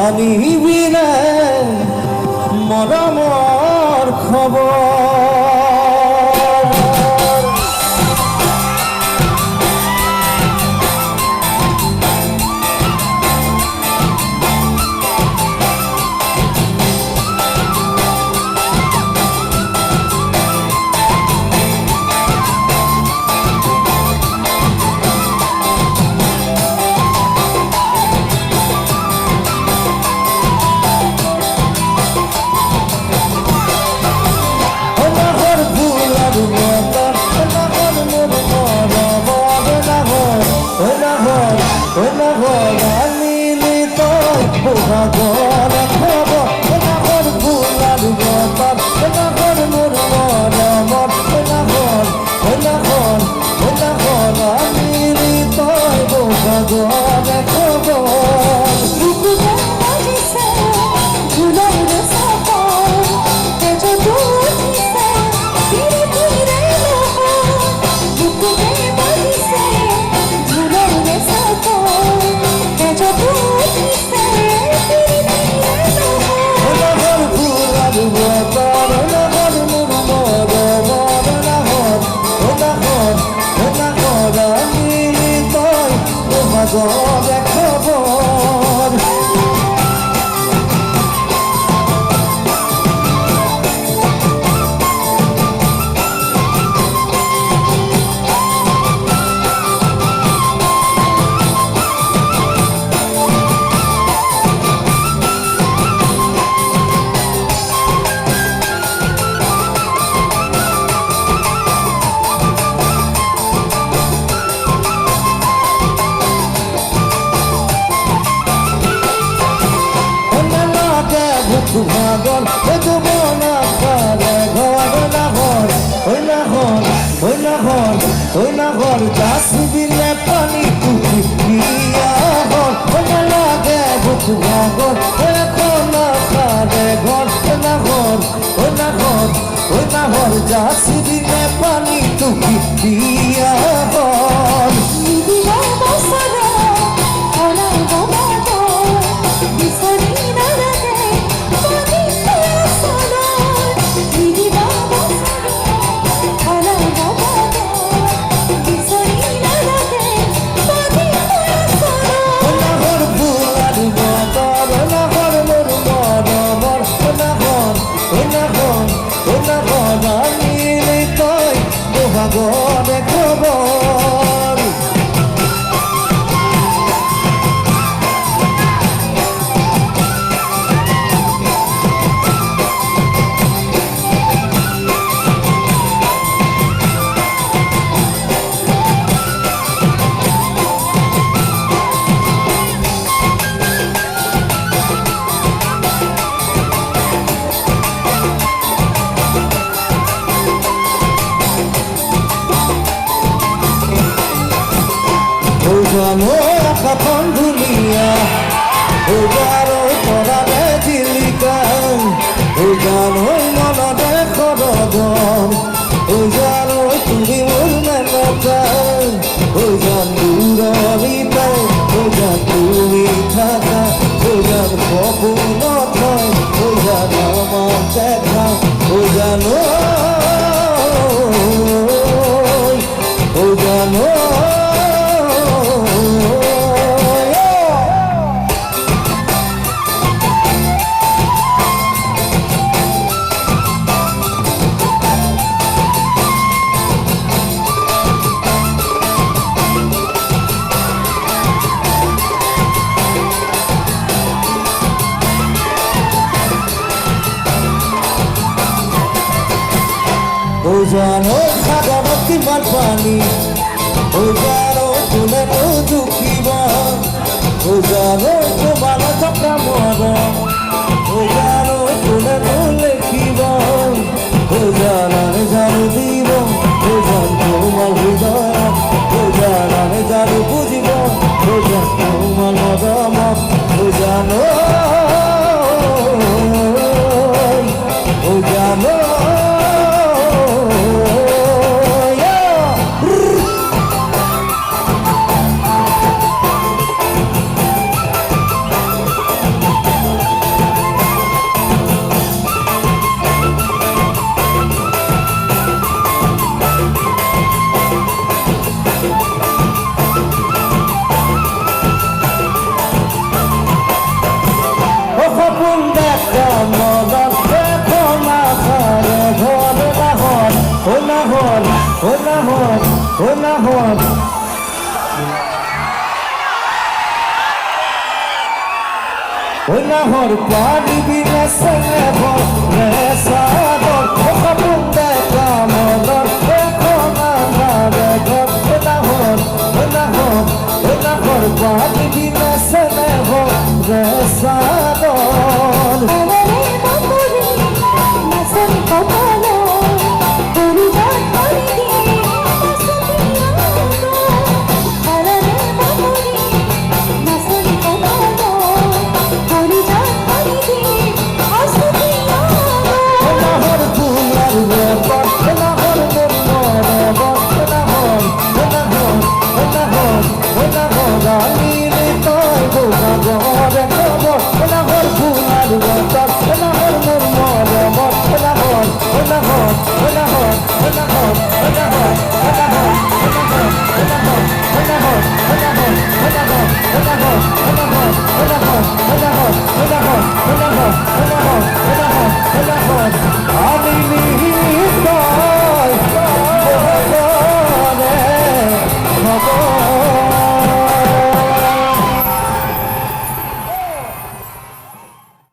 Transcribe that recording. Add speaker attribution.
Speaker 1: আনিবিনে মৰমৰ খবৰ ভাগল না পারে ঘর না ঘর গাছ দিলে পানি টুকি দিয়া হল লাগে বুক ভাগল এখন না পারে ঘর না ঘর গাছ দিলে পানি টুকি দিয়া হল কাপন দুনিয়া ওজারো পরালে দিলিকান ওজারো মনদে খরগন ওজারো তুমি মোর মেনকান ওজান দূরনিতে ওজান তুমি থাকা ওজান সপন থয় ওজান আমার দেখা ওজানো ওজানো ওজানো সাগর কিমান পানী ওজানো তুলে দুখিবা ওজানো তোমার থকা মৰম ওজানো তুলে লেখিবা ওজানারে জানো দিব ওজান তোমার হৃদয় ওজানারে জানো বুঝিব ওজান তোমার মৰমত ওজানো ওজানো hon Oi na hon Pani bina sanga hon